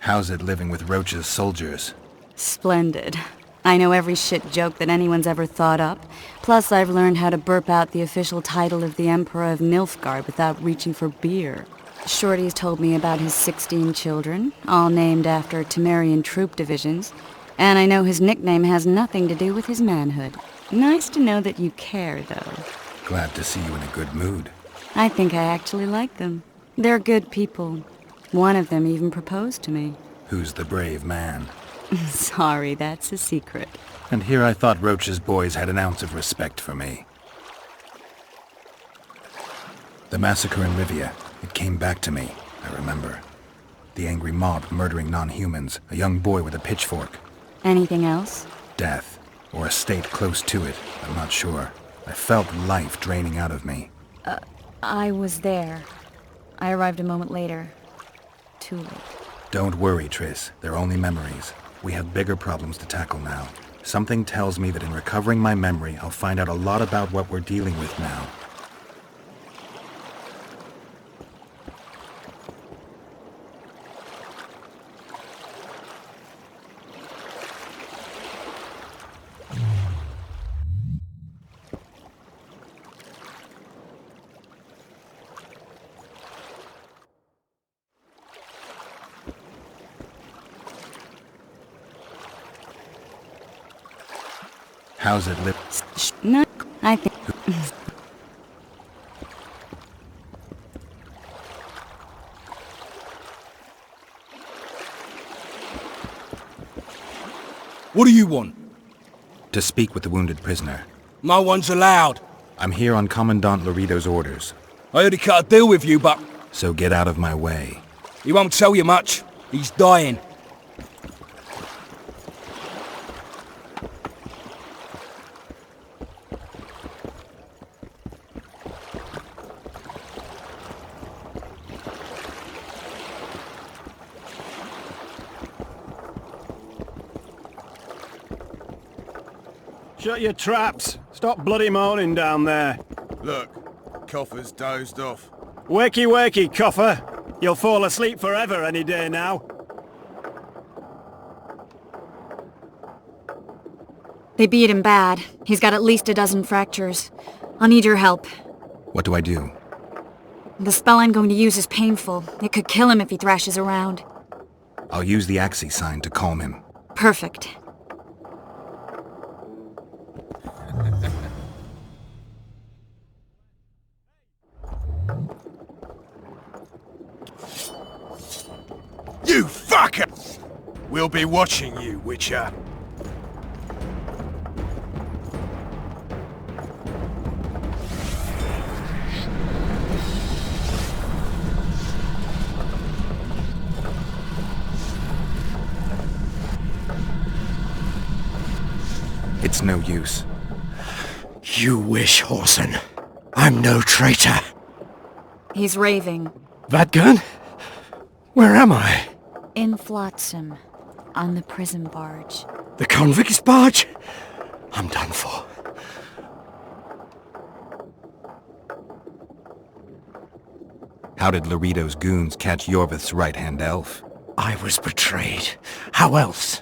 How's it living with Roach's soldiers? Splendid. I know every shit joke that anyone's ever thought up. Plus, I've learned how to burp out the official title of the Emperor of Nilfgaard without reaching for beer. Shorty's told me about his 16 children, all named after Temerian troop divisions. And I know his nickname has nothing to do with his manhood. Nice to know that you care, though. Glad to see you in a good mood. I think I actually like them. They're good people. One of them even proposed to me. Who's the brave man? Sorry, that's a secret. And here I thought Roach's boys had an ounce of respect for me. The massacre in Rivia, it came back to me, I remember. The angry mob murdering non-humans, a young boy with a pitchfork. Anything else? Death, or a state close to it, I'm not sure. I felt life draining out of me. I was there. I arrived a moment later. Too late. Don't worry, Triss. They're only memories. We have bigger problems to tackle now. Something tells me that in recovering my memory, I'll find out a lot about what we're dealing with now. How's it live? No, I think... What do you want? To speak with the wounded prisoner. No one's allowed. I'm here on Commandant Laredo's orders. I already cut a deal with you, but... So get out of my way. He won't tell you much. He's dying. Shut your traps! Stop bloody moaning down there! Look, Coffer's dozed off. Wakey wakey, Coffer! You'll fall asleep forever any day now. They beat him bad. He's got at least a dozen fractures. I'll need your help. What do I do? The spell I'm going to use is painful. It could kill him if he thrashes around. I'll use the Axie sign to calm him. Perfect. You fucker! We'll be watching you, Witcher. It's no use. You wish, Horson. I'm no traitor. He's raving. That gun? Where am I? In Flotsam. On the prison barge. The convict's barge? I'm done for. How did Laredo's goons catch Yorvith's right-hand elf? I was betrayed. How else?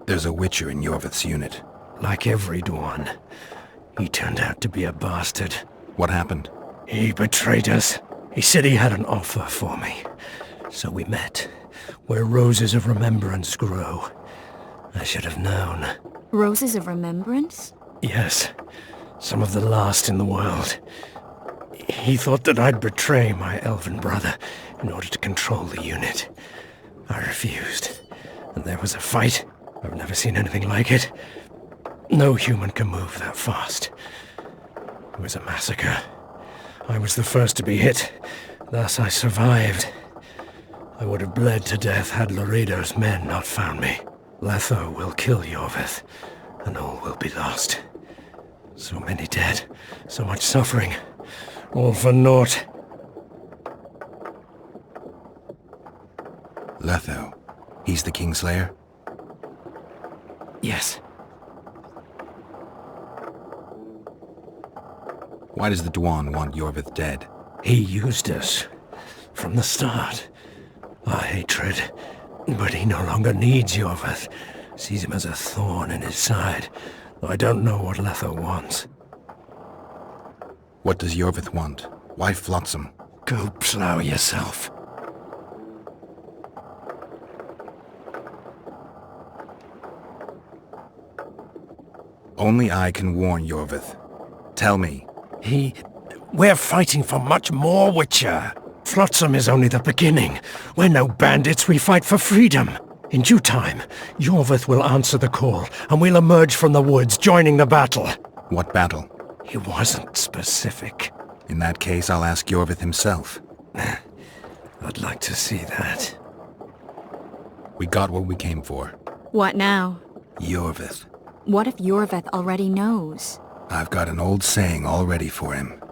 There's a Witcher in Yorvith's unit. Like every Dwan, he turned out to be a bastard. What happened? He betrayed us. He said he had an offer for me. So we met, where roses of remembrance grow. I should have known. Roses of remembrance? Yes, some of the last in the world. He thought that I'd betray my elven brother in order to control the unit. I refused, and there was a fight. I've never seen anything like it. No human can move that fast. It was a massacre. I was the first to be hit. Thus I survived. I would have bled to death had Laredo's men not found me. Letho will kill Yorvith, and all will be lost. So many dead, so much suffering, all for naught. Letho. He's the Kingslayer? Yes. Why does the Dwan want Yorvith dead? He used us from the start. Our hatred. But he no longer needs Yorvith. Sees him as a thorn in his side. Though I don't know what Letho wants. What does Yorvith want? Why Flotsam? Go plough yourself. Only I can warn Yorvith. Tell me. We're fighting for much more, Witcher. Flotsam is only the beginning. We're no bandits, we fight for freedom. In due time, Yorvith will answer the call, and we'll emerge from the woods, joining the battle. What battle? He wasn't specific. In that case, I'll ask Yorvith himself. I'd like to see that. We got what we came for. What now? Yorvith. What if Yorvith already knows? I've got an old saying all ready for him.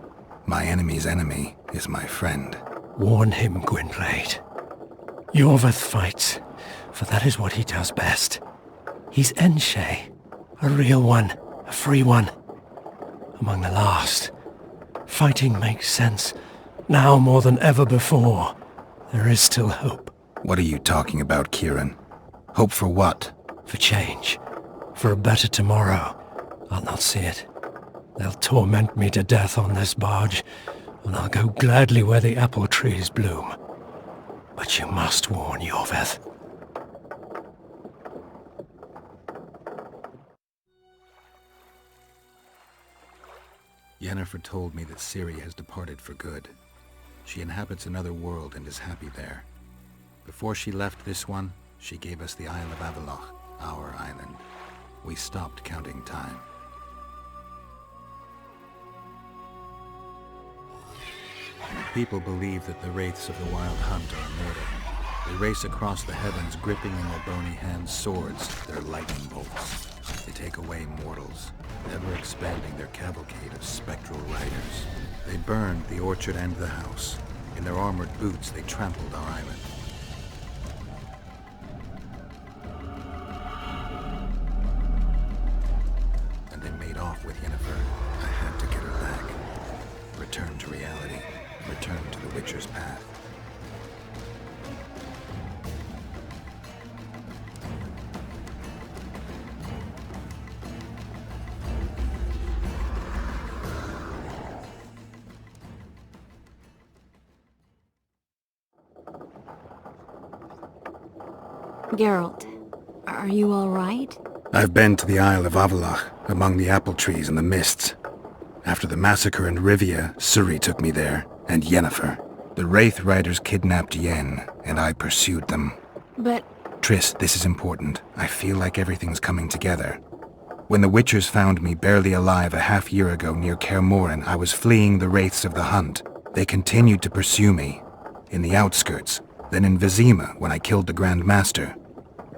My enemy's enemy is my friend. Warn him, Gwynblade. Yorvith fights, for that is what he does best. He's Enshe, a real one, a free one. Among the last. Fighting makes sense. Now more than ever before. There is still hope. What are you talking about, Kieran? Hope for what? For change. For a better tomorrow. I'll not see it. They'll torment me to death on this barge, and I'll go gladly where the apple trees bloom. But you must warn Yorvith. Yennefer told me that Ciri has departed for good. She inhabits another world and is happy there. Before she left this one, she gave us the Isle of Avallac'h, our island. We stopped counting time. People believe that the wraiths of the Wild Hunt are immortal. They race across the heavens, gripping in their bony hands swords, their lightning bolts. They take away mortals, ever expanding their cavalcade of spectral riders. They burned the orchard and the house. In their armored boots, they trampled our island. And they made off with Yennefer. I had to get her back. Return to reality. Return to the Witcher's path. Geralt, are you all right? I've been to the Isle of Avallac'h, among the apple trees and the mists. After the massacre in Rivia, Ciri took me there, and Yennefer. The Wraith Riders kidnapped Yen, and I pursued them. But... Triss, this is important. I feel like everything's coming together. When the Witchers found me barely alive a half-year ago near Kaer Morhen, I was fleeing the Wraiths of the Hunt. They continued to pursue me, in the outskirts, then in Vizima when I killed the Grand Master.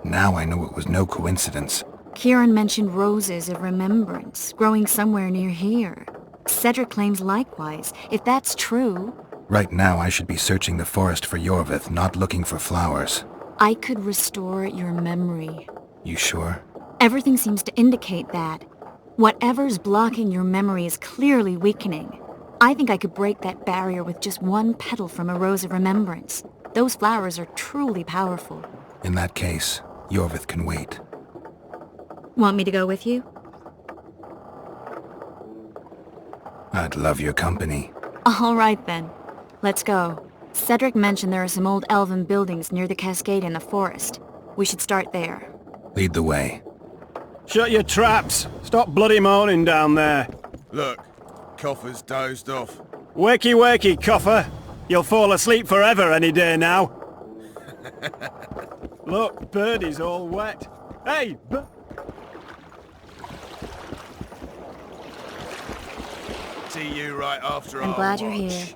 Now I know it was no coincidence. Kieran mentioned roses of remembrance, growing somewhere near here. Cedric claims likewise. If that's true... Right now I should be searching the forest for Yorvith, not looking for flowers. I could restore your memory. You sure? Everything seems to indicate that. Whatever's blocking your memory is clearly weakening. I think I could break that barrier with just one petal from a rose of remembrance. Those flowers are truly powerful. In that case, Yorvith can wait. Want me to go with you? I'd love your company. All right then. Let's go. Cedric mentioned there are some old elven buildings near the cascade in the forest. We should start there. Lead the way. Shut your traps! Stop bloody moaning down there! Look, Coffer's dozed off. Wakey wakey, Coffer! You'll fall asleep forever any day now! Look, Birdie's all wet. Hey, See you right after I'm our glad you're watch. here.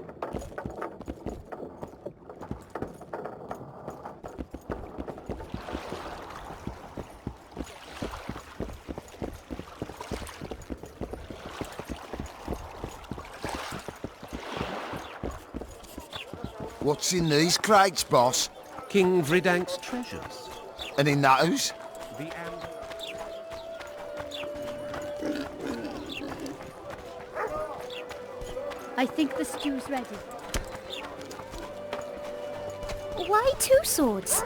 What's in these crates, boss? King Vridank's treasures. And in those? The I think the stew's ready. Why 2 swords?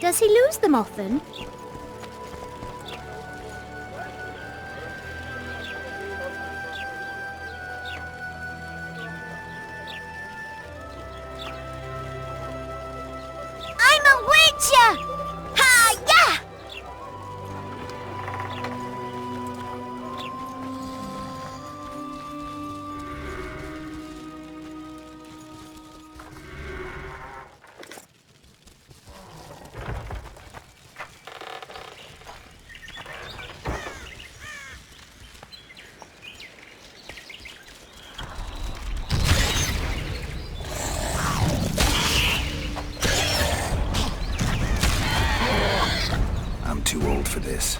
Does he lose them often? I'm a witcher! Ha-ya! I'm too old for this.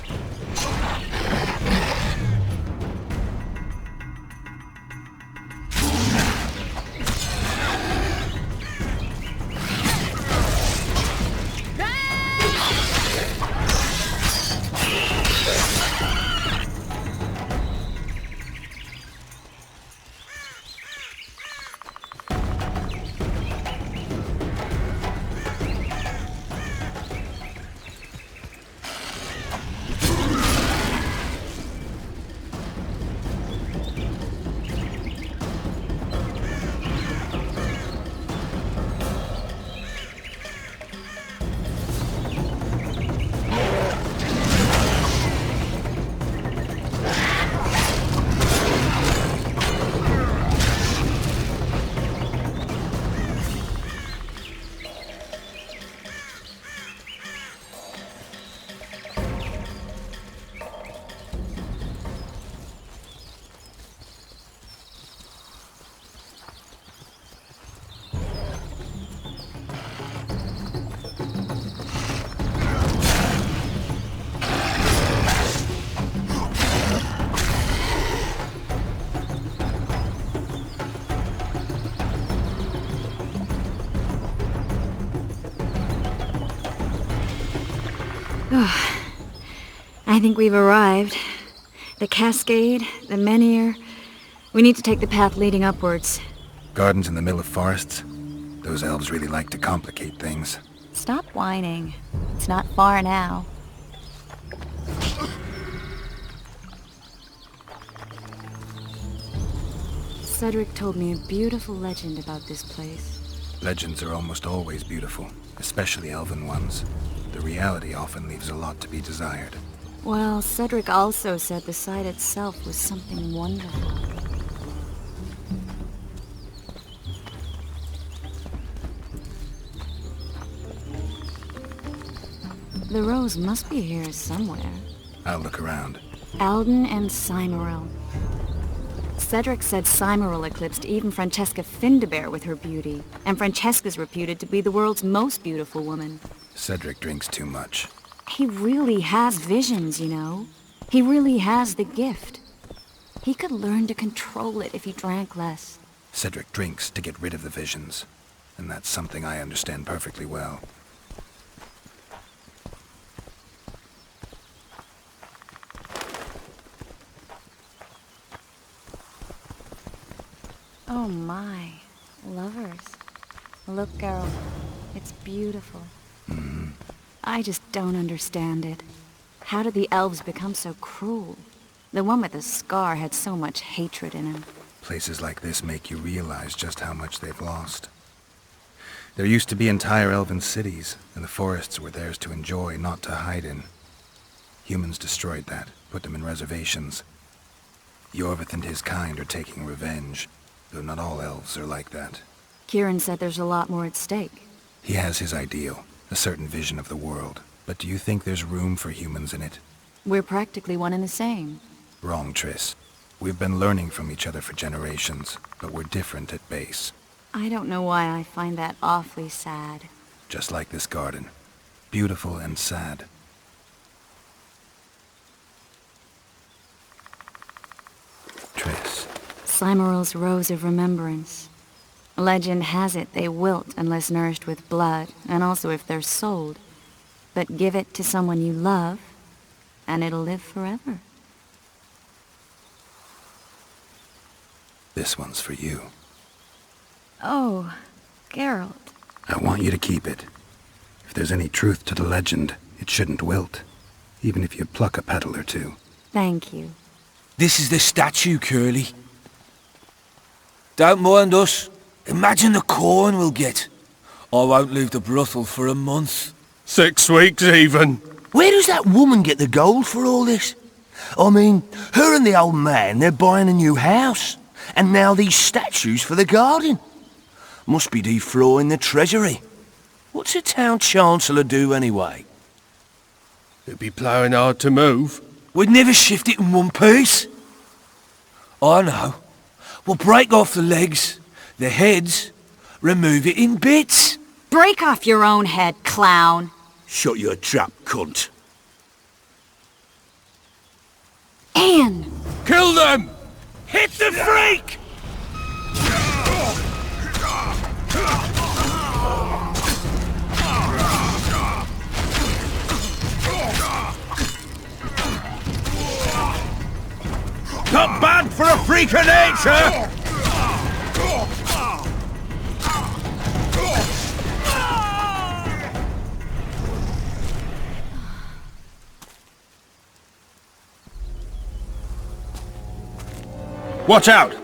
I think we've arrived. The cascade, the menhir. We need to take the path leading upwards. Gardens in the middle of forests? Those elves really like to complicate things. Stop whining. It's not far now. Cedric told me a beautiful legend about this place. Legends are almost always beautiful, especially elven ones. The reality often leaves a lot to be desired. Well, Cedric also said the site itself was something wonderful. The rose must be here somewhere. I'll look around. Alden and Cymoril. Cedric said Cymoril eclipsed even Francesca Findabair with her beauty, and Francesca's reputed to be the world's most beautiful woman. Cedric drinks too much. He really has visions, you know. He really has the gift. He could learn to control it if he drank less. Cedric drinks to get rid of the visions, and that's something I understand perfectly well. Oh my, lovers. Look, Geralt, it's beautiful. I just don't understand it. How did the elves become so cruel? The one with the scar had so much hatred in him. Places like this make you realize just how much they've lost. There used to be entire elven cities, and the forests were theirs to enjoy, not to hide in. Humans destroyed that, put them in reservations. Yorvith and his kind are taking revenge, though not all elves are like that. Kieran said there's a lot more at stake. He has his ideal, a certain vision of the world. But do you think there's room for humans in it? We're practically one and the same. Wrong, Triss. We've been learning from each other for generations, but we're different at base. I don't know why I find that awfully sad. Just like this garden. Beautiful and sad. Triss. Cymoril's Rose of Remembrance. Legend has it they wilt unless nourished with blood, and also if they're sold. But give it to someone you love, and it'll live forever. This one's for you. Oh, Geralt. I want you to keep it. If there's any truth to the legend, it shouldn't wilt, even if you pluck a petal or two. Thank you. This is the statue, Curly. Don't mind us. Imagine the corn we'll get. I won't leave the brothel for a month. 6 weeks even. Where does that woman get the gold for all this? I mean, her and the old man, they're buying a new house. And now these statues for the garden. Must be deflawing the treasury. What's a town chancellor do anyway? It'd be ploughing hard to move. We'd never shift it in one piece. I know. We'll break off the legs, the heads, remove it in bits. Break off your own head, clown. Shut your trap, cunt. Anne! Kill them! Hit the freak! Not bad for a freak of nature! Watch out!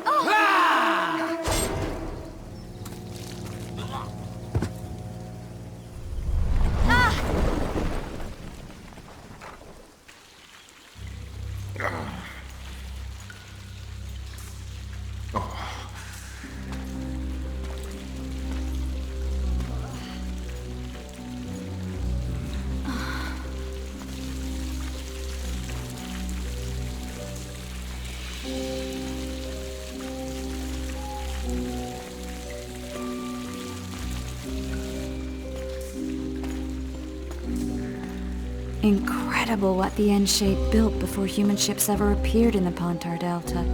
Incredible what the N-shape built before human ships ever appeared in the Pontar Delta.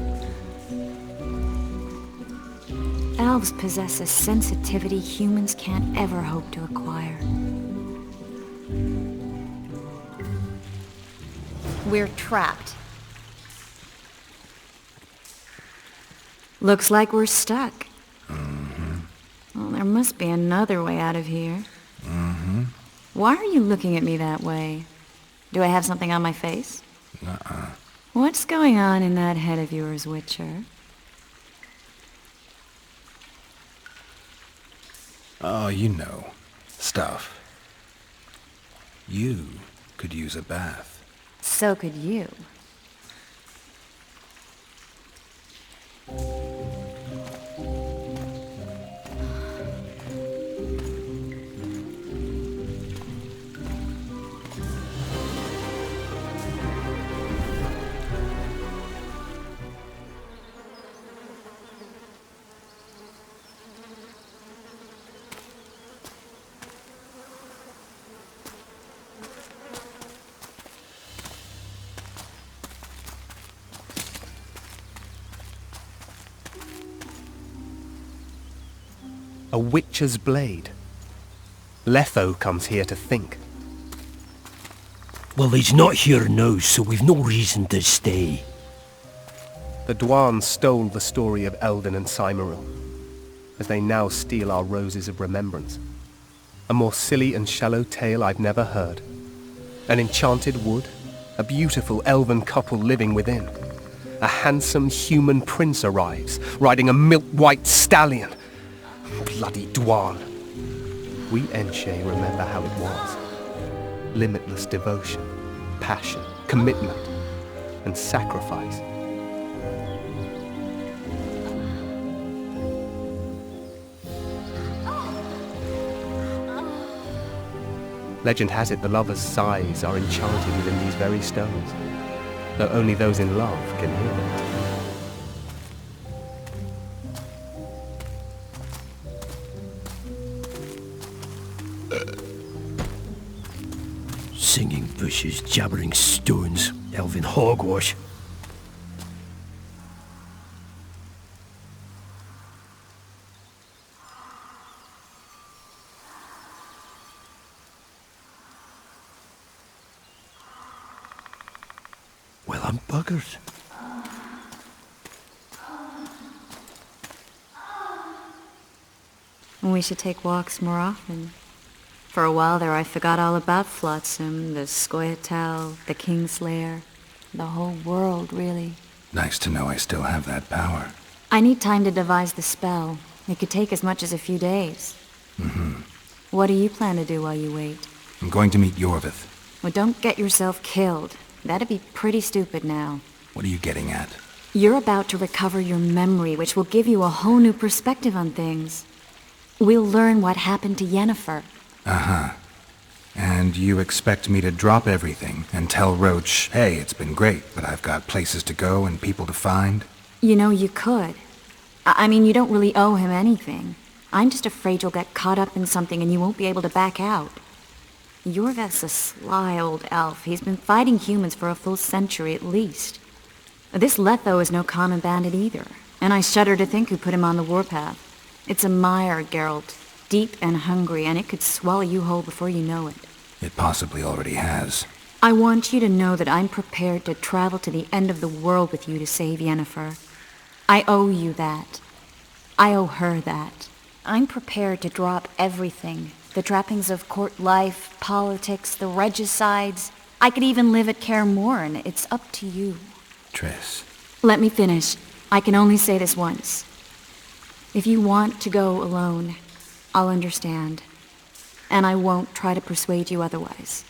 Elves possess a sensitivity humans can't ever hope to acquire. We're trapped. Looks like we're stuck. Well, there must be another way out of here. Why are you looking at me that way? Do I have something on my face? What's going on in that head of yours, Witcher? Oh, you know. Stuff. You could use a bath. So could you. A witcher's blade. Letho comes here to think. Well, he's not here now, so we've no reason to stay. The Dwan stole the story of Eldon and Cymoril, as they now steal our roses of remembrance. A more silly and shallow tale I've never heard. An enchanted wood, a beautiful elven couple living within. A handsome human prince arrives, riding a milk-white stallion. Bloody Dwan. We Enshe remember how it was. Limitless devotion, passion, commitment, and sacrifice. Legend has it the lovers' sighs are enchanted within these very stones, though only those in love can hear them. Singing bushes, jabbering stones, elven hogwash. Well, I'm buggers. We should take walks more often. For a while there I forgot all about Flotsam, the Scoia'tael, the Kingslayer. The whole world, really. Nice to know I still have that power. I need time to devise the spell. It could take as much as a few days. Mm-hmm. What do you plan to do while you wait? I'm going to meet Yorvith. Well, don't get yourself killed. That'd be pretty stupid now. What are you getting at? You're about to recover your memory, which will give you a whole new perspective on things. We'll learn what happened to Yennefer. Uh-huh. And you expect me to drop everything and tell Roach, hey, it's been great, but I've got places to go and people to find? You know, you could. I mean, you don't really owe him anything. I'm just afraid you'll get caught up in something and you won't be able to back out. Yorvith's a sly old elf. He's been fighting humans for a full century at least. This Letho is no common bandit either, and I shudder to think who put him on the warpath. It's a mire, Geralt, deep and hungry, and it could swallow you whole before you know it. It possibly already has. I want you to know that I'm prepared to travel to the end of the world with you to save Yennefer. I owe you that. I owe her that. I'm prepared to drop everything. The trappings of court life, politics, the regicides. I could even live at Kaer Morhen. It's up to you. Triss. Let me finish. I can only say this once. If you want to go alone, I'll understand. And I won't try to persuade you otherwise.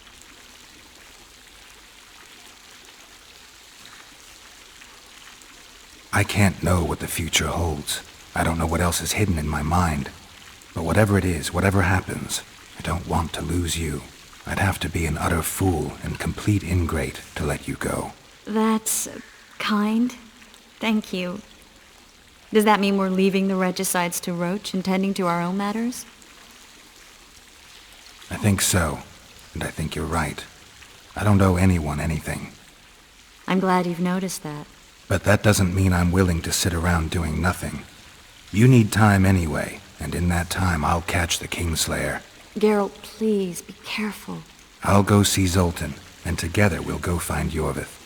I can't know what the future holds. I don't know what else is hidden in my mind. But whatever it is, whatever happens, I don't want to lose you. I'd have to be an utter fool and complete ingrate to let you go. That's kind. Thank you. Does that mean we're leaving the regicides to Roach and tending to our own matters? I think so, and I think you're right. I don't owe anyone anything. I'm glad you've noticed that. But that doesn't mean I'm willing to sit around doing nothing. You need time anyway, and in that time I'll catch the Kingslayer. Geralt, please, be careful. I'll go see Zoltan, and together we'll go find Yorvith.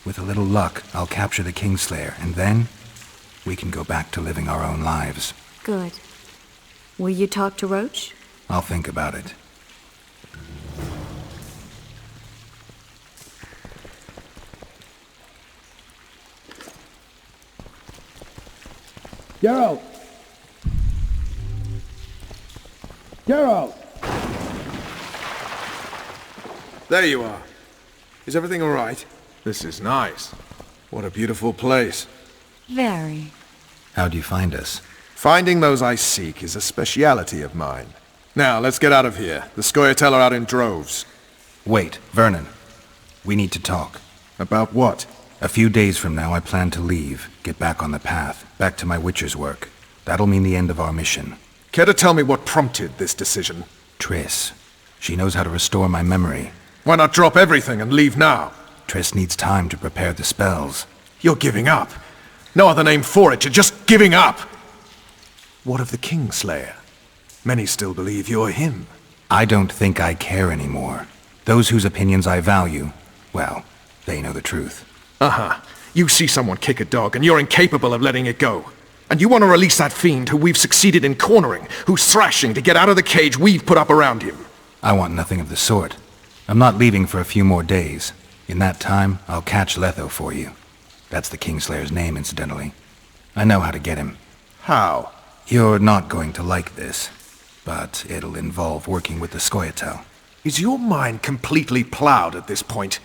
With a little luck, I'll capture the Kingslayer, and then we can go back to living our own lives. Good. Will you talk to Roach? I'll think about it. Geralt! Geralt! There you are. Is everything all right? This is nice. What a beautiful place. Very. How'd you find us? Finding those I seek is a speciality of mine. Now, let's get out of here. The Scoia'tael are out in droves. Wait, Vernon. We need to talk. About what? A few days from now, I plan to leave, get back on the path, back to my Witcher's work. That'll mean the end of our mission. Care to tell me what prompted this decision? Triss. She knows how to restore my memory. Why not drop everything and leave now? Triss needs time to prepare the spells. You're giving up. No other name for it. You're just giving up. What of the Kingslayer? Many still believe you're him. I don't think I care anymore. Those whose opinions I value, well, they know the truth. Uh-huh. You see someone kick a dog and you're incapable of letting it go. And you want to release that fiend who we've succeeded in cornering, who's thrashing to get out of the cage we've put up around him. I want nothing of the sort. I'm not leaving for a few more days. In that time, I'll catch Letho for you. That's the Kingslayer's name, incidentally. I know how to get him. How? You're not going to like this, but it'll involve working with the Scoia'tael. Is your mind completely plowed at this point?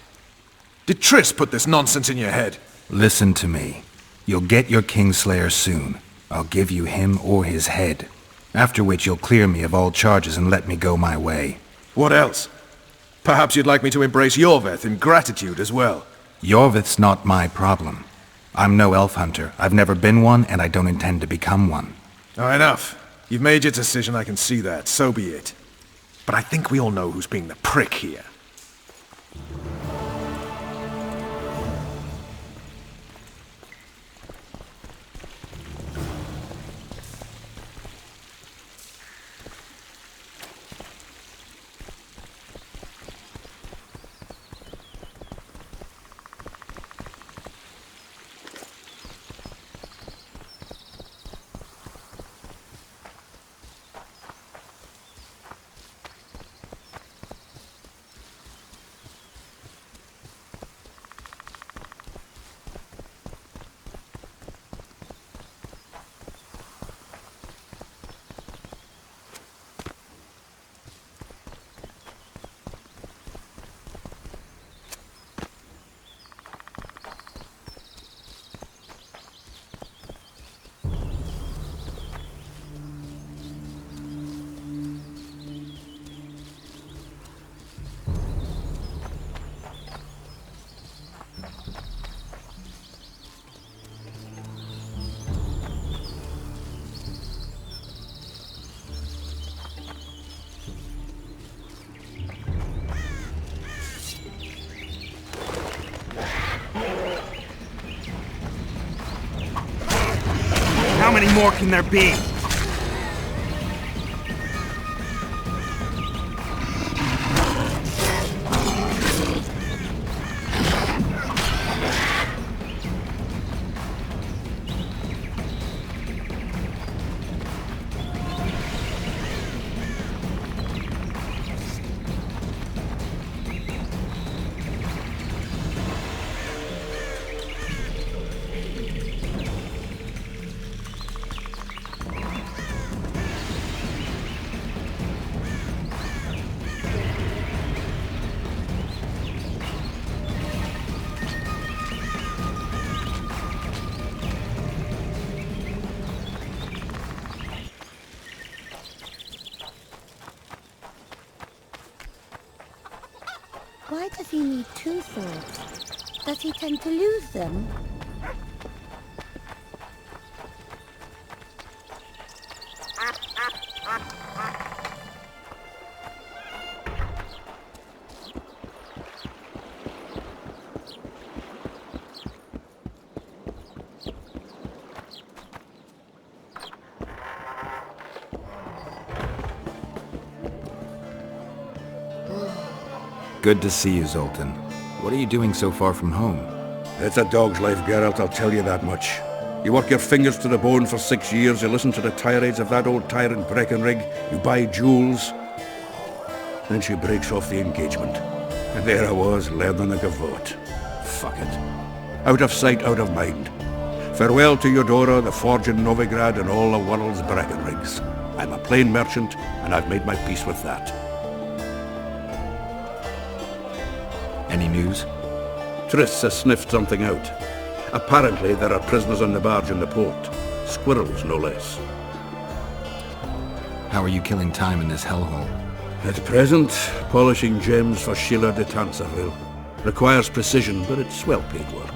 Did Triss put this nonsense in your head? Listen to me. You'll get your Kingslayer soon. I'll give you him or his head. After which you'll clear me of all charges and let me go my way. What else? Perhaps you'd like me to embrace Yorvith in gratitude as well. Yorvith's not my problem. I'm no elf hunter. I've never been one, and I don't intend to become one. Enough. You've made your decision, I can see that. So be it. But I think we all know who's being the prick here. many more can there be? Why does he need 2 swords? Does he tend to lose them? Good to see you, Zoltan. What are you doing so far from home? It's a dog's life, Geralt, I'll tell you that much. You work your fingers to the bone for 6 years, you listen to the tirades of that old tyrant Breckenrig, you buy jewels. Then she breaks off the engagement. And there I was, learning the gavotte. Fuck it. Out of sight, out of mind. Farewell to Eudora, the forge in Novigrad, and all the world's Breckenrigs. I'm a plain merchant, and I've made my peace with that. Any news? Triss has sniffed something out. Apparently, there are prisoners on the barge in the port. Squirrels, no less. How are you killing time in this hellhole? At present, polishing gems for Sheila de Tanserville. Requires precision, but it's well-paid work.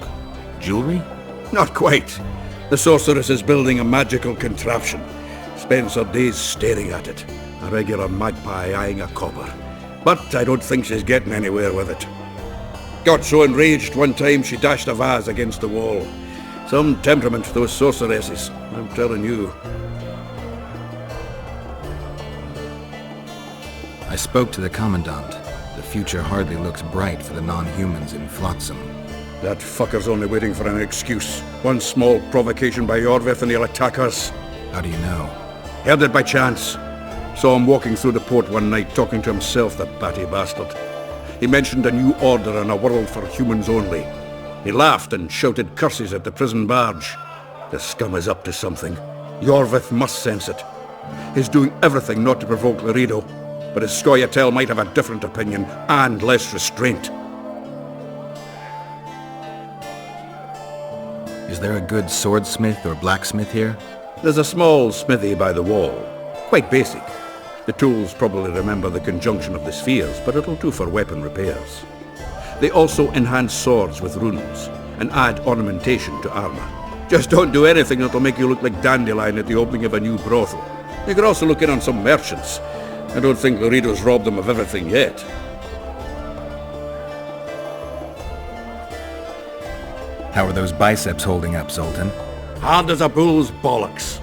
Jewelry? Not quite. The sorceress is building a magical contraption. Spends her days staring at it. A regular magpie eyeing a copper. But I don't think she's getting anywhere with it. Got so enraged one time she dashed a vase against the wall. Some temperament, those sorceresses, I'm telling you. I spoke to the Commandant. The future hardly looks bright for the non-humans in Flotsam. That fucker's only waiting for an excuse. One small provocation by Yorvith and he'll attack us. How do you know? Heard it by chance. Saw him walking through the port one night talking to himself, the batty bastard. He mentioned a new order and a world for humans only. He laughed and shouted curses at the prison barge. The scum is up to something. Yorvith must sense it. He's doing everything not to provoke Laredo, but his Scoia'tael might have a different opinion and less restraint. Is there a good swordsmith or blacksmith here? There's a small smithy by the wall. Quite basic. The tools probably remember the conjunction of the spheres, but it'll do for weapon repairs. They also enhance swords with runes, and add ornamentation to armor. Just don't do anything that'll make you look like Dandelion at the opening of a new brothel. You could also look in on some merchants. I don't think Laredo's robbed them of everything yet. How are those biceps holding up, Zoltan? Hard as a bull's bollocks.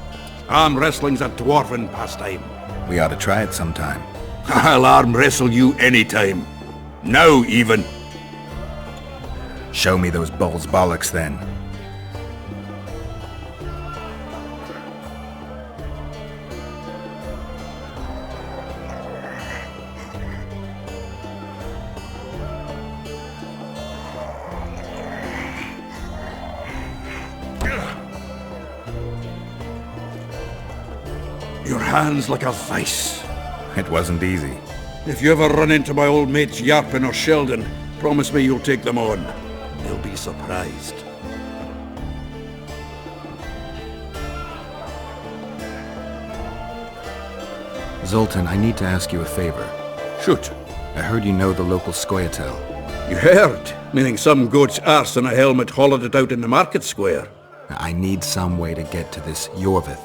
Arm wrestling's a dwarven pastime. We ought to try it sometime. I'll arm wrestle you anytime. Now, even. Show me those bull's bollocks, then. Your hand's like a vice. It wasn't easy. If you ever run into my old mates Yarpin or Sheldon, promise me you'll take them on. They'll be surprised. Zoltan, I need to ask you a favor. Shoot. I heard you know the local Scoia'tael. You heard? Meaning some goat's arse in a helmet hollowed it out in the market square. I need some way to get to this Yorvith.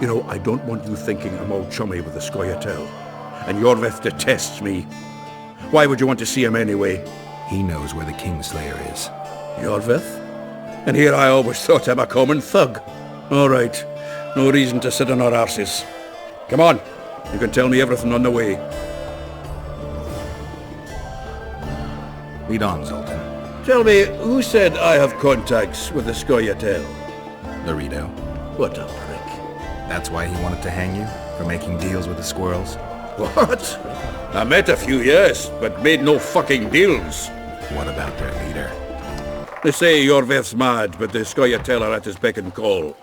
You know, I don't want you thinking I'm all chummy with the Scoia'tael. And Yorvith detests me. Why would you want to see him anyway? He knows where the Kingslayer is. Yorvith? And here I always thought him a common thug. All right. No reason to sit on our arses. Come on, you can tell me everything on the way. Lead on, Zoltan. Tell me, who said I have contacts with the Scoia'tael? Laredo. What a prick. That's why he wanted to hang you? For making deals with the squirrels? What? I met a few, yes, but made no fucking deals. What about their leader? They say Yorveth's mad, but the Scoia'tael are at his beck and call.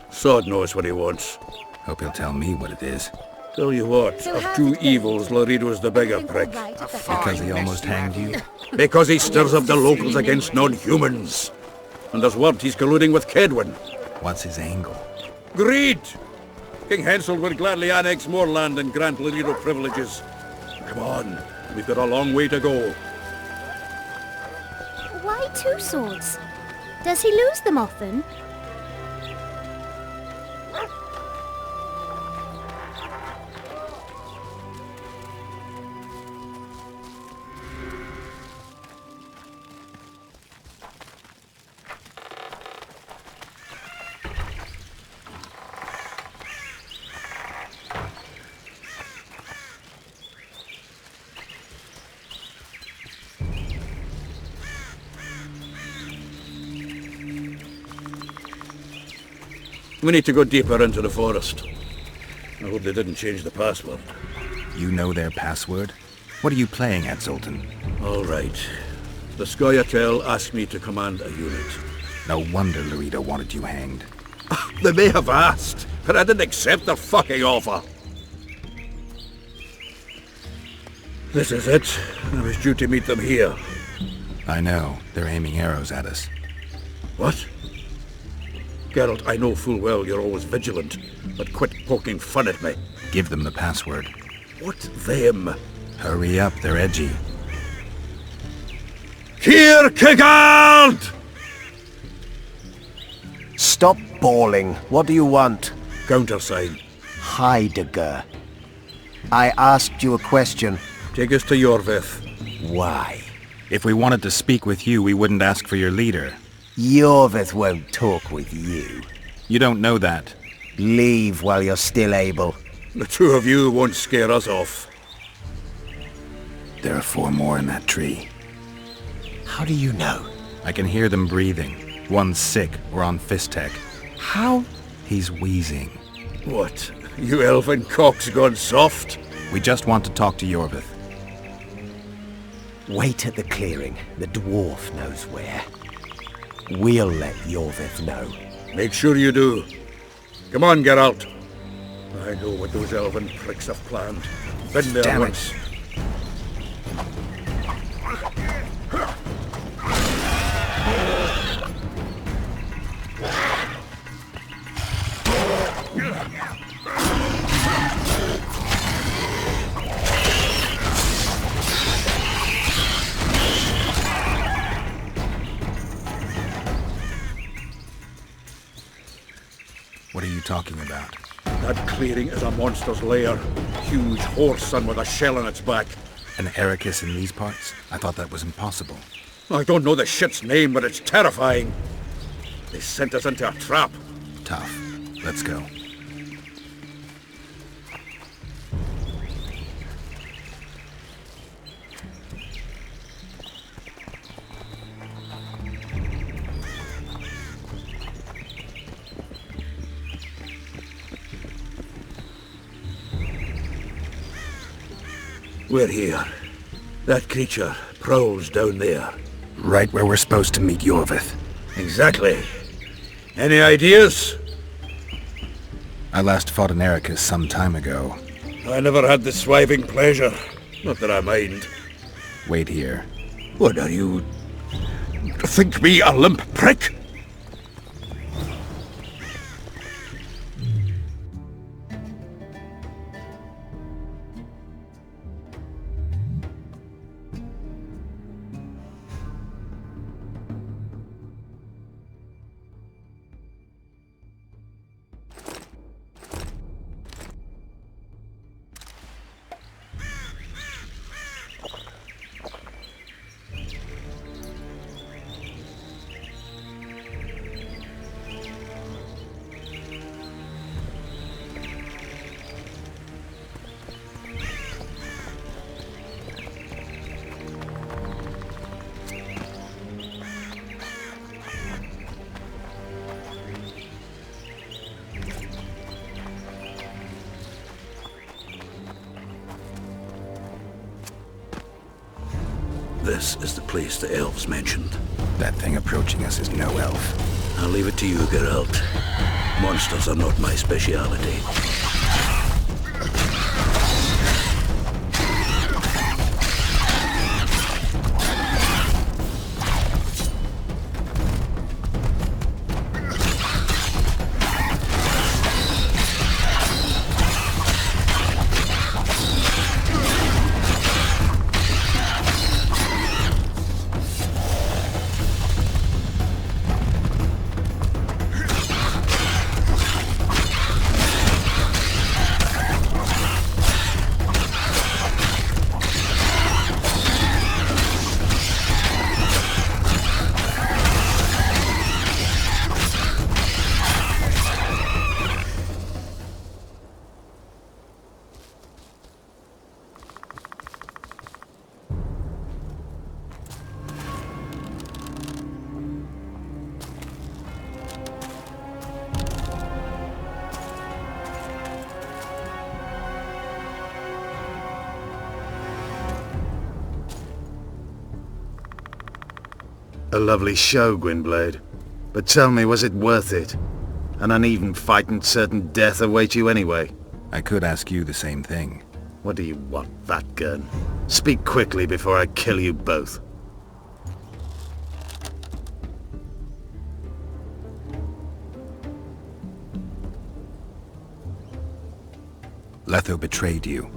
Sod knows what he wants. Hope he'll tell me what it is. Tell you what, So of how's two it going? evils, Laredo's the bigger Everything prick. all right at the Because he almost hanged you? Because he stirs up the locals against non-humans. And there's word he's colluding with Kedwin. What's his angle? Greed! King Hensel would gladly annex more land and grant Laredo privileges. Come on, we've got a long way to go. Why two swords? Does he lose them often? We need to go deeper into the forest. I hope they didn't change the password. You know their password? What are you playing at, Zoltan? All right. The Scoia'tael asked me to command a unit. No wonder Laredo wanted you hanged. They may have asked, but I didn't accept their fucking offer. This is it. I was due to meet them here. I know. They're aiming arrows at us. What? Geralt, I know full well you're always vigilant, but quit poking fun at me. Give them the password. What them? Hurry up, they're edgy. Kierkegaard! Stop bawling. What do you want? Countersign. Heidegger. I asked you a question. Take us to Yorveth. Why? If we wanted to speak with you, we wouldn't ask for your leader. Yorveth won't talk with you. You don't know that. Leave while you're still able. The two of you won't scare us off. There are 4 more in that tree. How do you know? I can hear them breathing. One's sick or on Fistek. How? He's wheezing. What? You elfin cock's gone soft? We just want to talk to Yorveth. Wait at the clearing. The dwarf knows where. We'll let Yorveth know. Make sure you do. Come on, Geralt. I know what those elven pricks have planned. Been there Damn once. it. What are you talking about? That clearing is a monster's lair. Huge horse son with a shell in its back. An Ericus in these parts? I thought that was impossible. I don't know the shit's name, but it's terrifying. They sent us into a trap. Tough. Let's go. We're here. That creature prowls down there. Right where we're supposed to meet Yorveth. Exactly. Any ideas? I last fought an Ericus some time ago. I never had the swiving pleasure. Not that I mind. Wait here. What are you... Think me a limp prick? this is the place the elves mentioned. That thing approaching us is no elf. I'll leave it to you, Geralt. Monsters are not my speciality. A lovely show, Gwynblade. But tell me, was it worth it? An uneven fight and certain death await you anyway. I could ask you the same thing. What do you want, fat gun? Speak quickly before I kill you both. Letho betrayed you.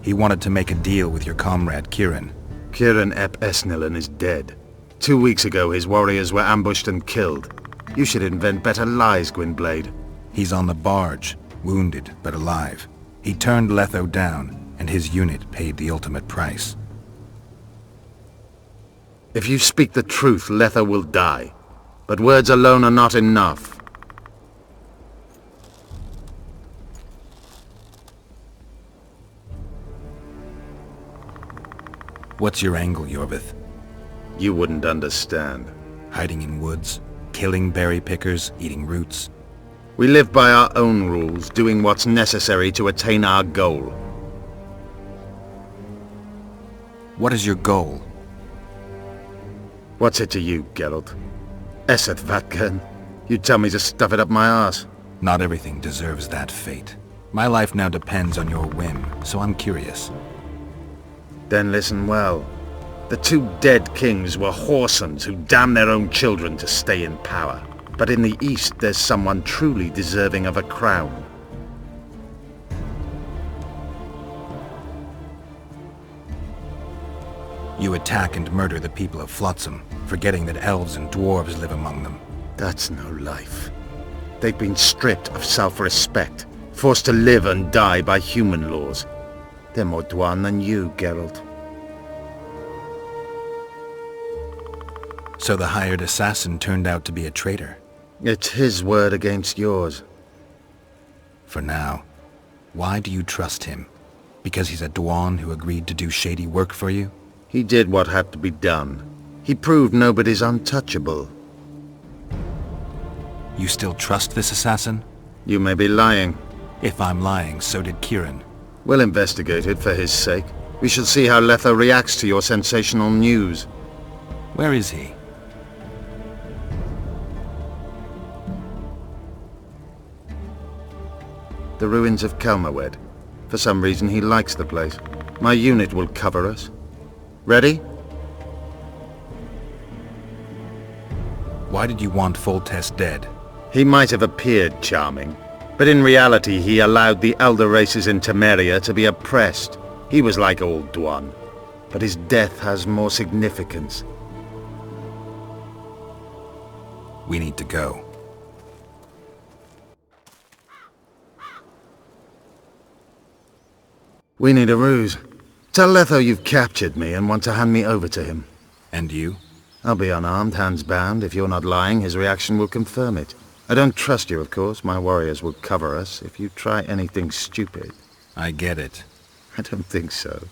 He wanted to make a deal with your comrade, Kieran. Kieran ep Esnilin is dead. 2 weeks ago, his warriors were ambushed and killed. You should invent better lies, Gwynblade. He's on the barge, wounded but alive. He turned Letho down, and his unit paid the ultimate price. If you speak the truth, Letho will die. But words alone are not enough. What's your angle, Yorvith? You wouldn't understand. Hiding in woods, killing berry pickers, eating roots. We live by our own rules, doing what's necessary to attain our goal. What is your goal? What's it to you, Geralt? Esset Vatgern. You tell me to stuff it up my arse. Not everything deserves that fate. My life now depends on your whim, so I'm curious. Then listen well. The 2 dead kings were whoresons who damned their own children to stay in power. But in the East, there's someone truly deserving of a crown. You attack and murder the people of Flotsam, forgetting that elves and dwarves live among them. That's no life. They've been stripped of self-respect, forced to live and die by human laws. They're more Dwan than you, Geralt. So the hired assassin turned out to be a traitor? It's his word against yours. For now. Why do you trust him? Because he's a Dwan who agreed to do shady work for you? He did what had to be done. He proved nobody's untouchable. You still trust this assassin? You may be lying. If I'm lying, so did Kieran. We'll investigate it for his sake. We shall see how Letho reacts to your sensational news. Where is he? The ruins of Kelmawed. For some reason he likes the place. My unit will cover us. Ready? Why did you want Foltest dead? He might have appeared charming, but in reality he allowed the elder races in Temeria to be oppressed. He was like old Dwan, but his death has more significance. We need to go. We need a ruse. Tell Letho you've captured me and want to hand me over to him. And you? I'll be unarmed, hands bound. If you're not lying, his reaction will confirm it. I don't trust you, of course. My warriors will cover us if you try anything stupid. I get it. I don't think so.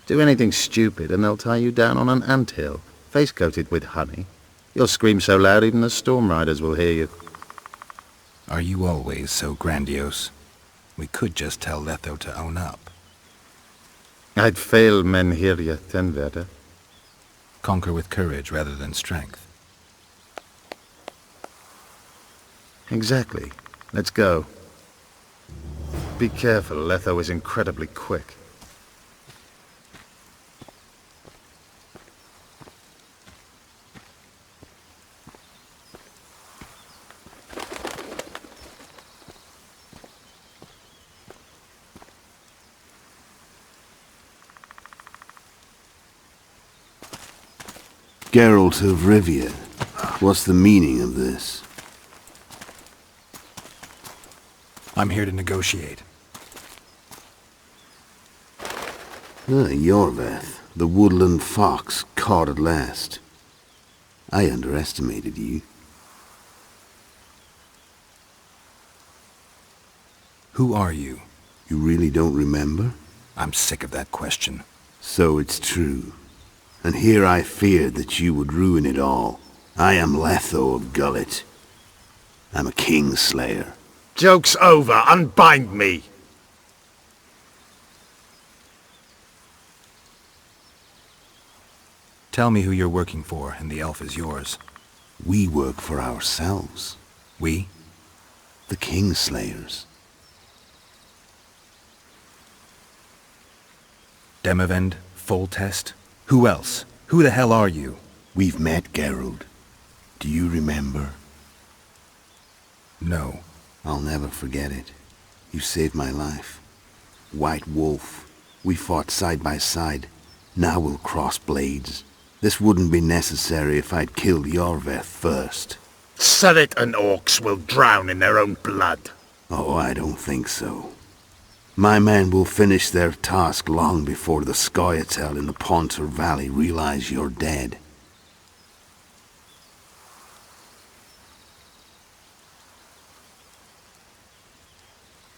Do anything stupid and they'll tie you down on an anthill, face-coated with honey. You'll scream so loud even the storm riders will hear you. Are you always so grandiose? We could just tell Letho to own up. I'd fail men here yet, Tenverder. Conquer with courage rather than strength. Exactly. Let's go. Be careful, Letho is incredibly quick. Geralt of Rivia, what's the meaning of this? I'm here to negotiate. Yorveth, the woodland fox, caught at last. I underestimated you. Who are you? You really don't remember? I'm sick of that question. So it's true. And here I feared that you would ruin it all. I am Letho of Gullet. I'm a Kingslayer. Joke's over. Unbind me. Tell me who you're working for, and the elf is yours. We work for ourselves. We? The Kingslayers. Demavend? Foltest? Who else? Who the hell are you? We've met, Geralt. Do you remember? No. I'll never forget it. You saved my life. White Wolf. We fought side by side. Now we'll cross blades. This wouldn't be necessary if I'd killed Yorveth first. Surrit and orcs will drown in their own blood. Oh, I don't think so. My men will finish their task long before the Scoia'tael in the Pontar Valley realize you're dead.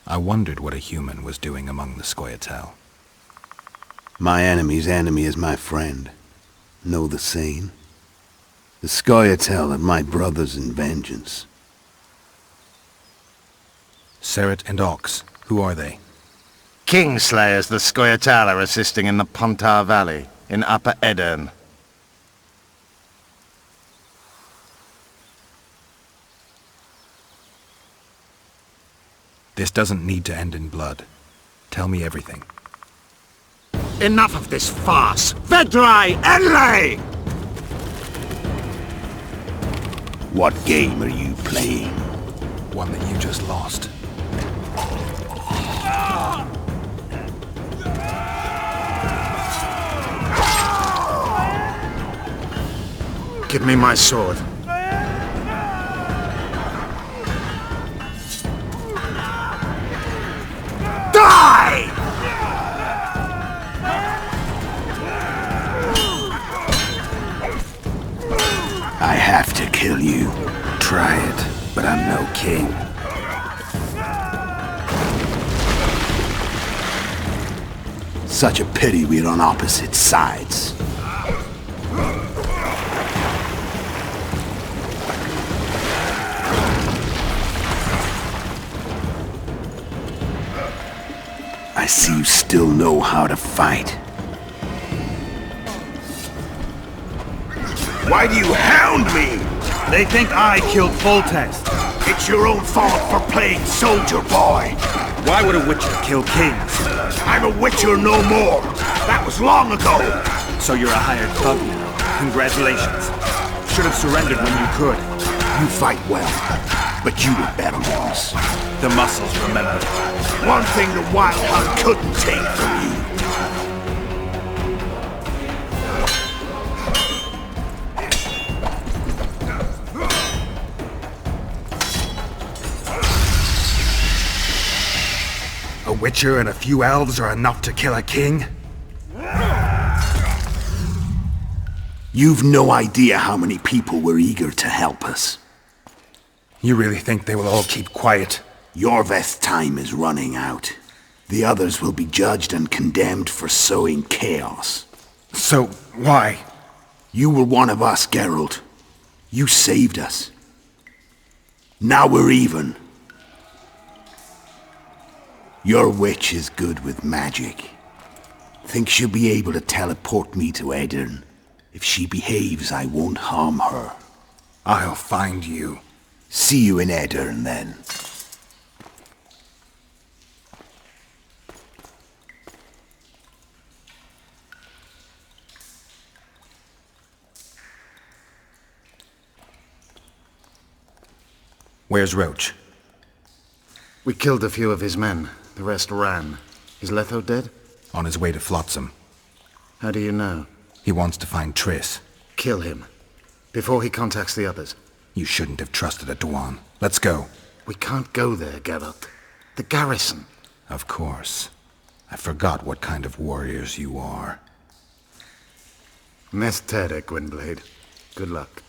I wondered what a human was doing among the Scoia'tael. My enemy's enemy is my friend. Know the saying? The Scoia'tael are my brothers in vengeance. Surrit and Ox, who are they? Kingslayers the Scoia'tael are assisting in the Pontar Valley, in Upper Edirn. This doesn't need to end in blood. Tell me everything. Enough of this farce! Vedrai Enlay! What game are you playing? One that you just lost. Give me my sword. Die! I have to kill you. Try it, but I'm no king. Such a pity we're on opposite sides. I see you still know how to fight. Why do you hound me? They think I killed Foltest. It's your own fault for playing soldier boy. Why would a witcher kill kings? I'm a witcher no more. That was long ago. So you're a hired thug now. Congratulations. Should have surrendered when you could. You fight well, but you were better ones. The muscles remember. One thing the Wild Hunt couldn't take from you. A witcher and a few elves are enough to kill a king? You've no idea how many people were eager to help us. You really think they will all keep quiet? Yorveth's time is running out. The others will be judged and condemned for sowing chaos. So, why? You were one of us, Geralt. You saved us. Now we're even. Your witch is good with magic. Think she'll be able to teleport me to Edirn? If she behaves, I won't harm her. I'll find you. See you in Edirn, then. Where's Roach? We killed a few of his men. The rest ran. Is Letho dead? On his way to Flotsam. How do you know? He wants to find Triss. Kill him. Before he contacts the others. You shouldn't have trusted a Dwan. Let's go. We can't go there, Geralt. The garrison. Of course. I forgot what kind of warriors you are. Mestere, Gwynblade. Good luck.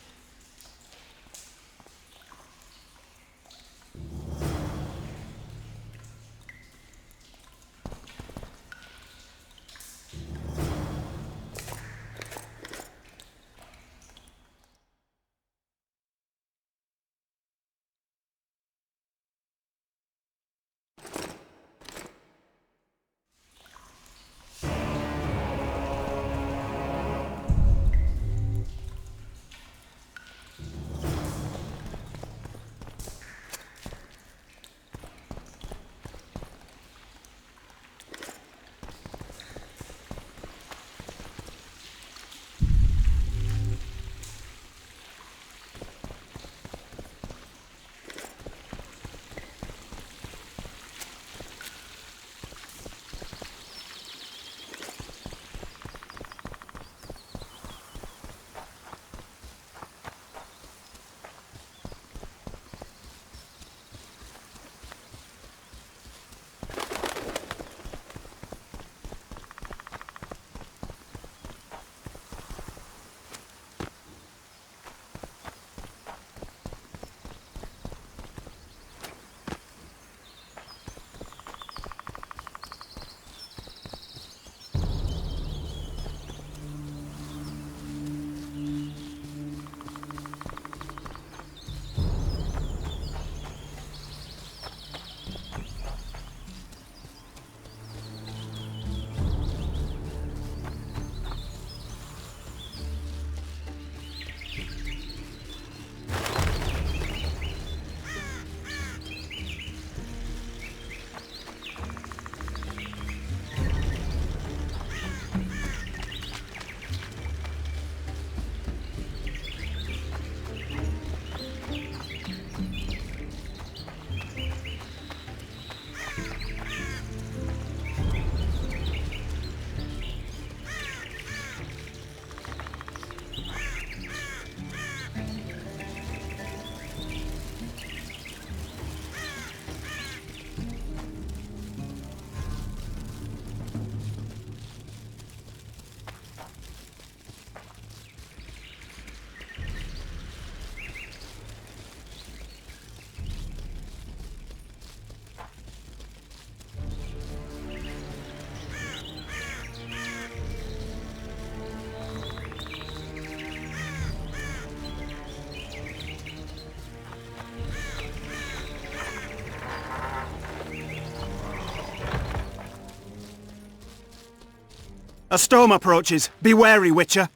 A storm approaches. Be wary, Witcher.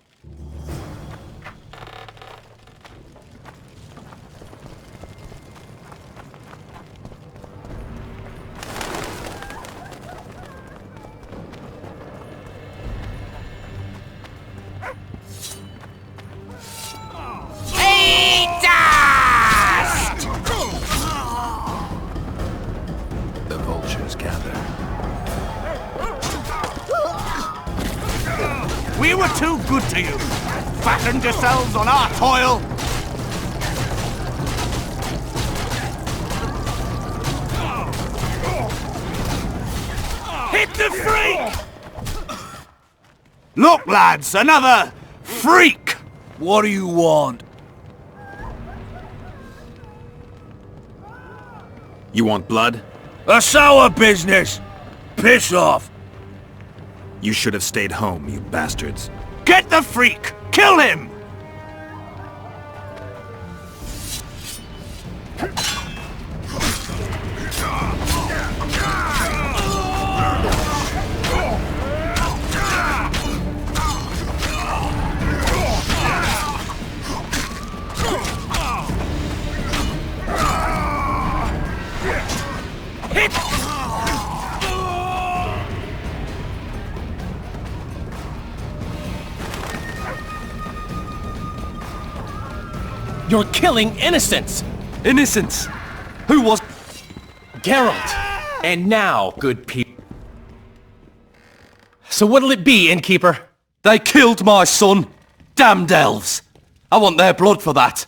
The vultures gather. We were too good to you. Fattened yourselves on our toil. Hit the freak! Look, lads, another freak! What do you want? You want blood? A sour business! Piss off! You should have stayed home, you bastards. Get the freak! Kill him! You're killing innocents! Innocents? Who was... Geralt! And now, good people... So what'll it be, innkeeper? They killed my son! Damned elves! I want their blood for that!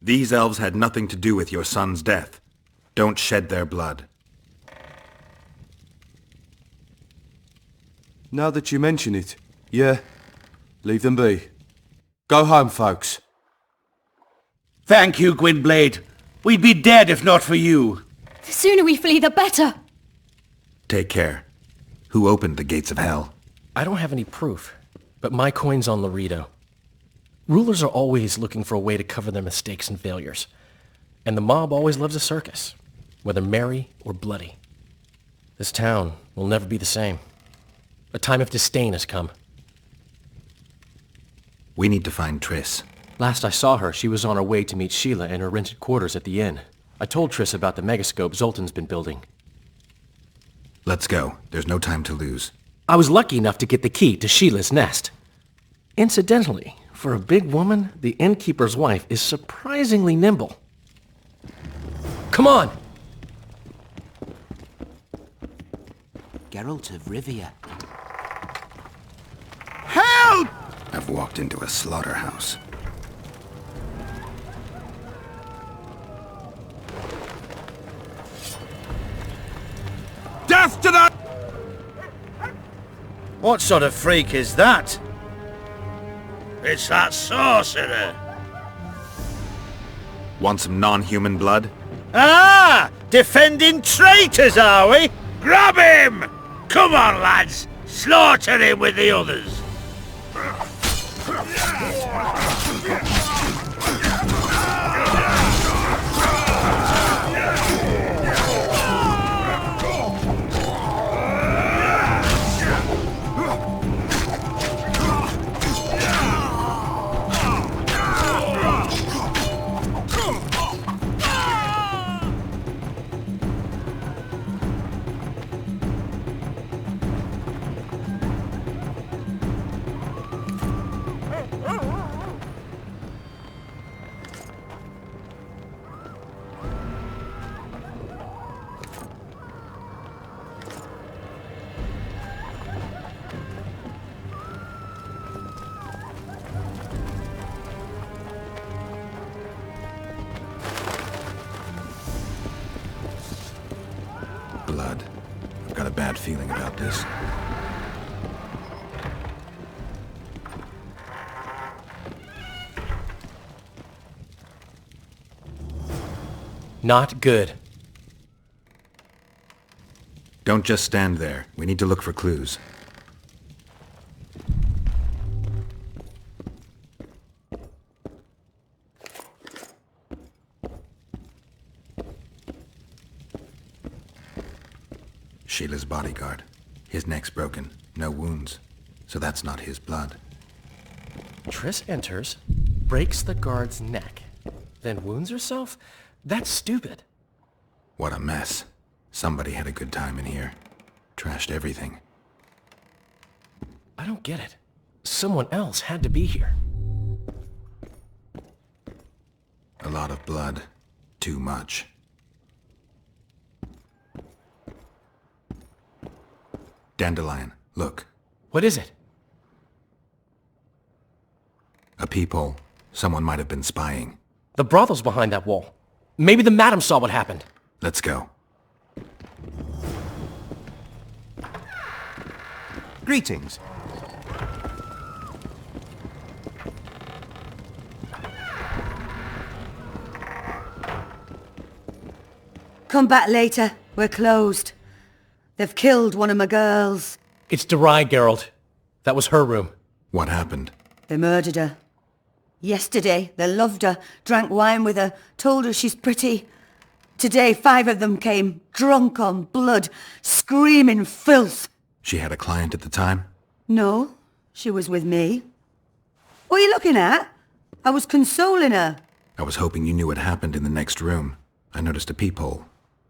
These elves had nothing to do with your son's death. Don't shed their blood. Now that you mention it, yeah, leave them be. Go home, folks. Thank you, Gwynblade. We'd be dead if not for you. The sooner we flee, the better. Take care. Who opened the gates of hell? I don't have any proof, but my coin's on Laredo. Rulers are always looking for a way to cover their mistakes and failures. And the mob always loves a circus, whether merry or bloody. This town will never be the same. A time of disdain has come. We need to find Triss. Last I saw her, she was on her way to meet Sheila in her rented quarters at the inn. I told Triss about the megascope Zoltan's been building. Let's go. There's no time to lose. I was lucky enough to get the key to Sheila's nest. Incidentally, for a big woman, the innkeeper's wife is surprisingly nimble. Come on! Geralt of Rivia. Help! I've walked into a slaughterhouse. Death to that! What sort of freak is that? It's that sorcerer. Want some non-human blood? Ah! Defending traitors, are we? Grab him! Come on, lads! Slaughter him with the others! Blood. I've got a bad feeling about this. Not good. Don't just stand there. We need to look for clues. Sheila's bodyguard. His neck's broken. No wounds. So that's not his blood. Triss enters, breaks the guard's neck, then wounds herself? That's stupid. What a mess. Somebody had a good time in here. Trashed everything. I don't get it. Someone else had to be here. A lot of blood. Too much. Dandelion, look. What is it? A peephole. Someone might have been spying. The brothel's behind that wall. Maybe the madam saw what happened. Let's go. Greetings. Come back later. We're closed. They've killed one of my girls. It's Derai, Geralt. That was her room. What happened? They murdered her. Yesterday, they loved her, drank wine with her, told her she's pretty. Today, 5 of them came, drunk on blood, screaming filth. She had a client at the time? No, she was with me. What are you looking at? I was consoling her. I was hoping you knew what happened in the next room. I noticed a peephole.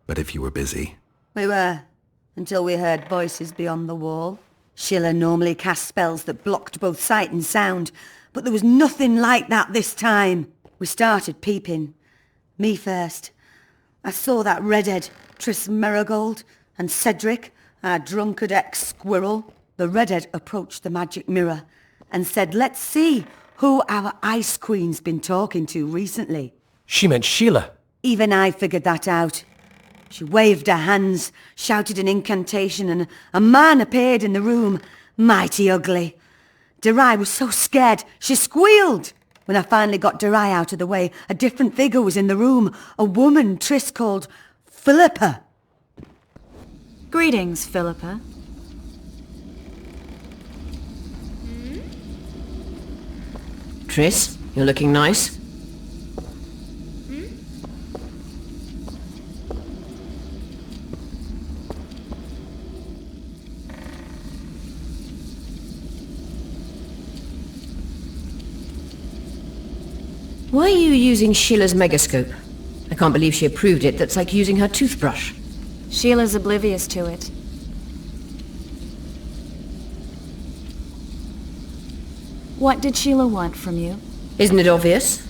But if you were busy... We were, until we heard voices beyond the wall. Sheila normally cast spells that blocked both sight and sound, but there was nothing like that this time. We started peeping. Me first. I saw that redhead, Tris Merigold, and Cedric, our drunkard ex-squirrel. The redhead approached the magic mirror and said, let's see who our Ice Queen's been talking to recently. She meant Sheila. Even I figured that out. She waved her hands, shouted an incantation, and a man appeared in the room, mighty ugly. Derai was so scared, she squealed. When I finally got Derai out of the way, a different figure was in the room, a woman Tris called Philippa. Greetings, Philippa. Tris, you're looking nice. Why are you using Sheila's megascope? I can't believe she approved it. That's like using her toothbrush. Sheila's oblivious to it. What did Sheila want from you? Isn't it obvious?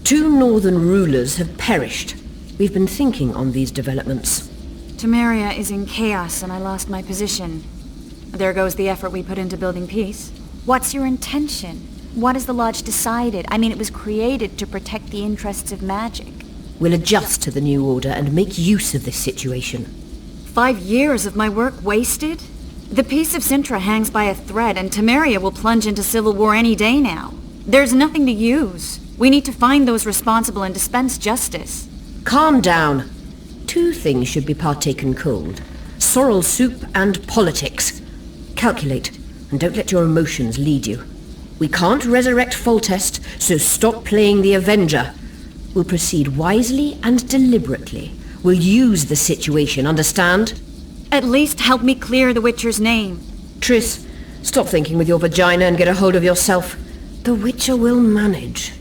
2 northern rulers have perished. We've been thinking on these developments. Temeria is in chaos and I lost my position. There goes the effort we put into building peace. What's your intention? What has the Lodge decided? I mean, it was created to protect the interests of magic. We'll adjust to the new order and make use of this situation. 5 years of my work wasted? The peace of Sintra hangs by a thread, and Temeria will plunge into civil war any day now. There's nothing to use. We need to find those responsible and dispense justice. Calm down. 2 things should be partaken cold. Sorrel soup and politics. Calculate, and don't let your emotions lead you. We can't resurrect Foltest, so stop playing the Avenger. We'll proceed wisely and deliberately. We'll use the situation, understand? At least help me clear the Witcher's name. Tris, stop thinking with your vagina and get a hold of yourself. The Witcher will manage.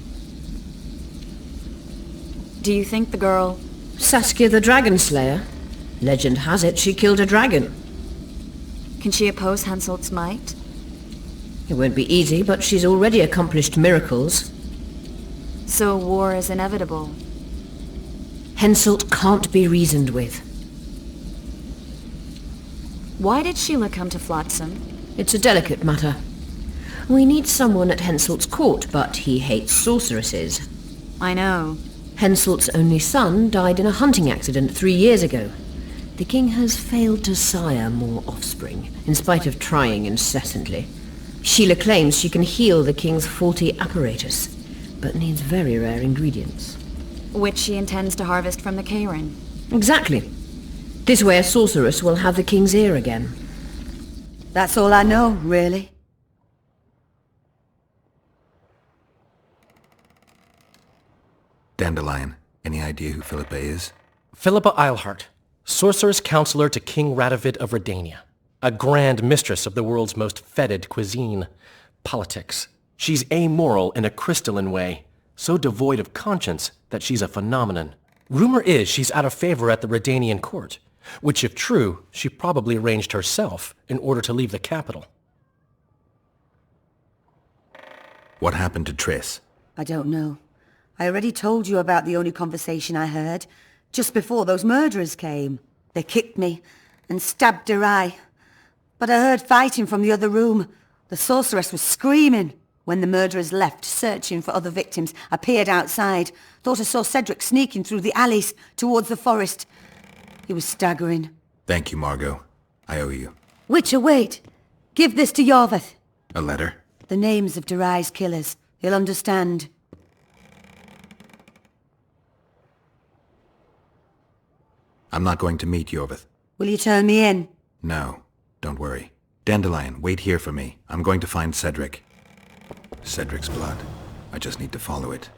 Do you think the girl... Saskia the Dragon Slayer? Legend has it she killed a dragon. Can she oppose Henselt's might? It won't be easy, but she's already accomplished miracles. So war is inevitable. Henselt can't be reasoned with. Why did Sheila come to Flotsam? It's a delicate matter. We need someone at Henselt's court, but he hates sorceresses. I know. Henselt's only son died in a hunting accident 3 years ago. The king has failed to sire more offspring, in spite of trying incessantly. Sheila claims she can heal the king's faulty apparatus, but needs very rare ingredients. Which she intends to harvest from the Cairn. Exactly. This way a sorceress will have the king's ear again. That's all I know, really. Dandelion, any idea who Philippa is? Philippa Eilhart, sorceress counselor to King Radovid of Redania. A grand mistress of the world's most fetid cuisine, politics. She's amoral in a crystalline way, so devoid of conscience that she's a phenomenon. Rumor is she's out of favor at the Redanian court, which if true, she probably arranged herself in order to leave the capital. What happened to Tris? I don't know. I already told you about the only conversation I heard, just before those murderers came. They kicked me and stabbed Derai. But I heard fighting from the other room. The sorceress was screaming. When the murderers left, searching for other victims, I peered outside. Thought I saw Cedric sneaking through the alleys towards the forest. He was staggering. Thank you, Margot. I owe you. Witcher, wait. Give this to Yorvath. A letter? The names of Derai's killers. He'll understand. I'm not going to meet Yorvath. Will you turn me in? No, don't worry. Dandelion, wait here for me. I'm going to find Cedric. Cedric's blood. I just need to follow it.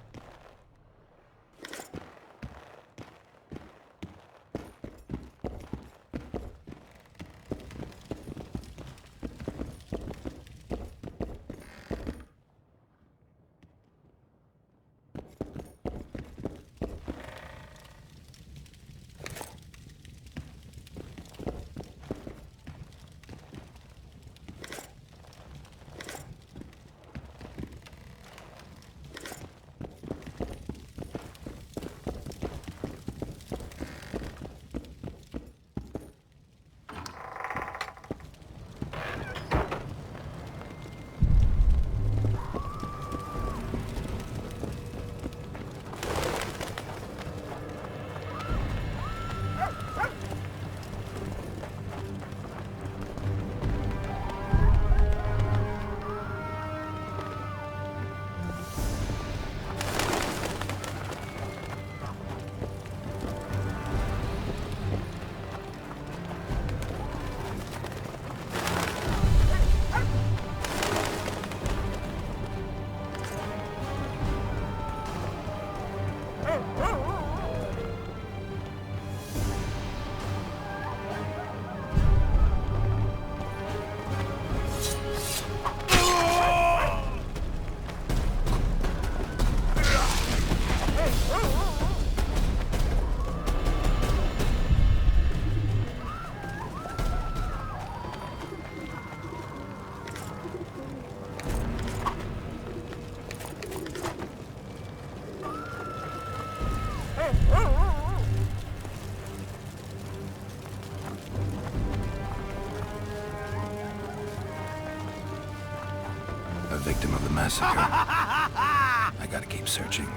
victim of the massacre. I gotta keep searching.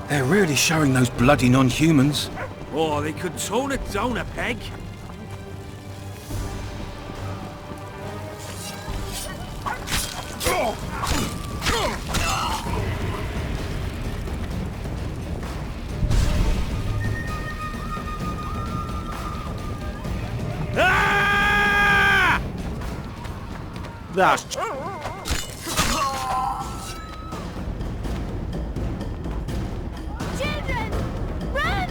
They're really showing those bloody non-humans. Oh, they could tone it down a peg. Ah! That's... Children! Run!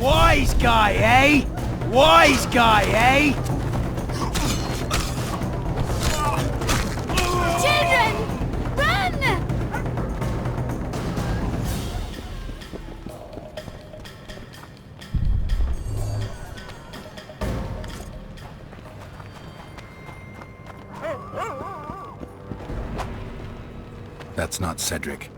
Wise guy, eh? Wise guy, eh? Children! Run! That's not Cedric.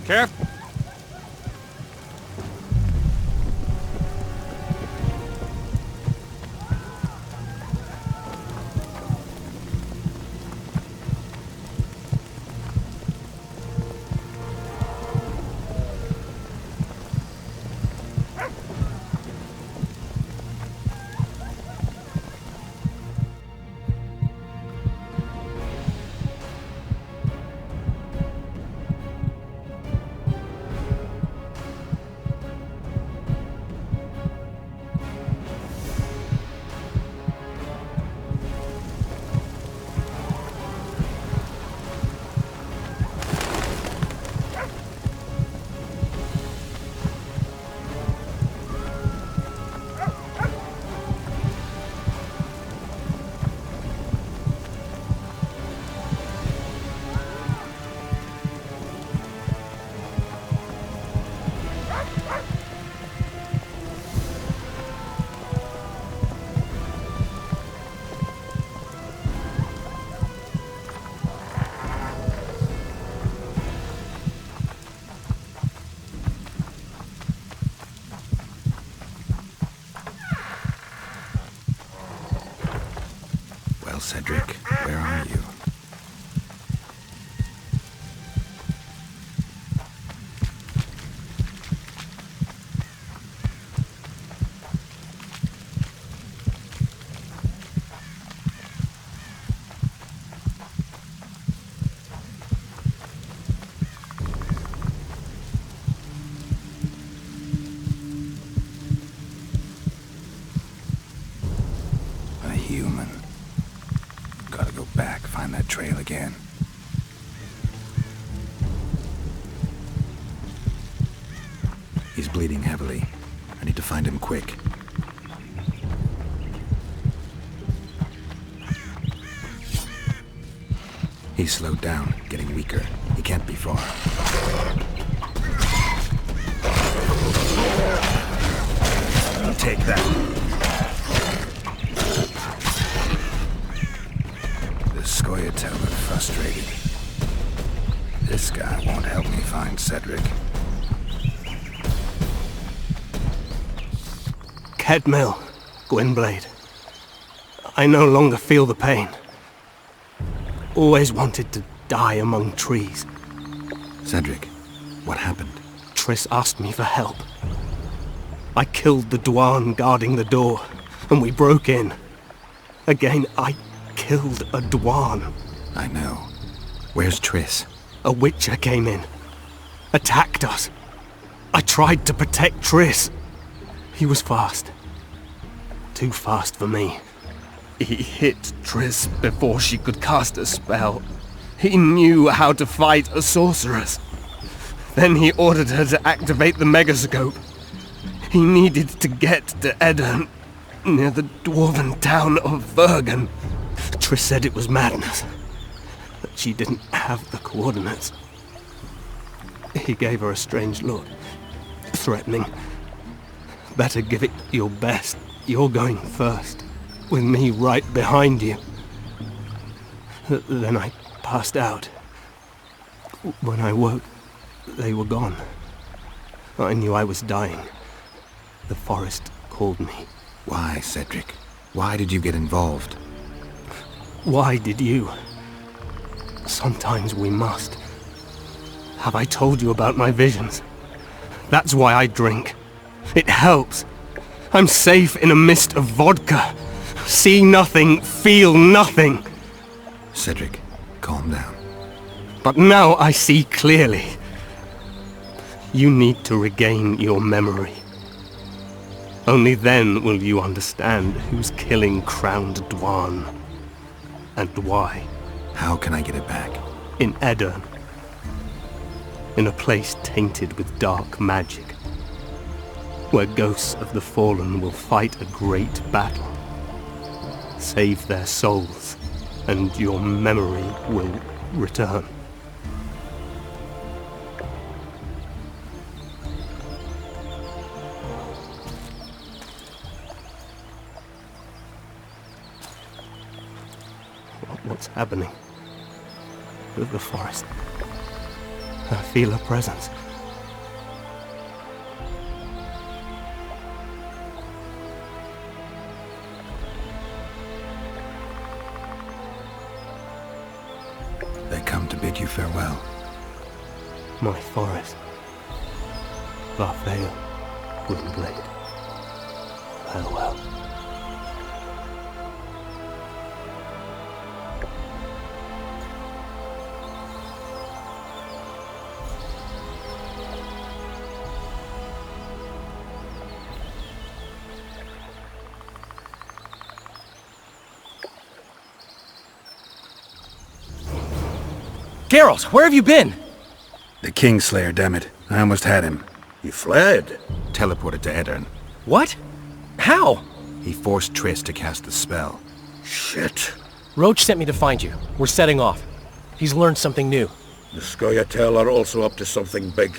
Careful. Well, Cedric, where are you? began. He's bleeding heavily. I need to find him quick. He's slowed down, getting weaker. He can't be far. Take that. The Scoia'tael are frustrated. This guy won't help me find Cedric. Kedmill, Gwynblade. I no longer feel the pain. Always wanted to die among trees. Cedric, what happened? Triss asked me for help. I killed the Dwarn guarding the door, and we broke in. Again, I killed a Dwarn. I know. Where's Triss? A Witcher came in. Attacked us. I tried to protect Triss. He was fast. Too fast for me. He hit Triss before she could cast a spell. He knew how to fight a sorceress. Then he ordered her to activate the megascope. He needed to get to Edirn, near the dwarven town of Vergen. Triss said it was madness, that she didn't have the coordinates. He gave her a strange look, threatening. Better give it your best. You're going first, with me right behind you. Then I passed out. When I woke, they were gone. I knew I was dying. The forest called me. Why, Cedric? Why did you get involved? Why did you? Sometimes we must. Have I told you about my visions? That's why I drink. It helps. I'm safe in a mist of vodka. See nothing, feel nothing. Cedric, calm down. But now I see clearly. You need to regain your memory. Only then will you understand who's killing Crowned Dwarn. And why. How can I get it back? In Edirn. In a place tainted with dark magic. Where ghosts of the fallen will fight a great battle. Save their souls, and your memory will return. What's happening? The forest. I feel a presence. They come to bid you farewell. My forest. Barthale, Gwynblade. Farewell. Geralt, where have you been? The Kingslayer, damn it. I almost had him. He fled. Teleported to Edirn. What? How? He forced Triss to cast the spell. Shit. Roach sent me to find you. We're setting off. He's learned something new. The Scoia'tael are also up to something big.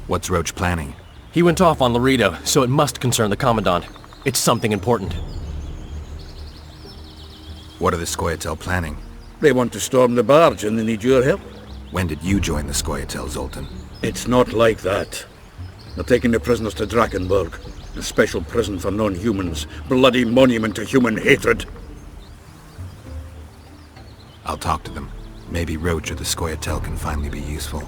What's Roach planning? He went off on Laredo, so it must concern the Commandant. It's something important. What are the Scoia'tael planning? They want to storm the barge and they need your help. When did you join the Scoia'tael, Zoltan? It's not like that. They're taking the prisoners to Drakenberg, a special prison for non-humans, bloody monument to human hatred. I'll talk to them. Maybe Roach or the Scoia'tael can finally be useful.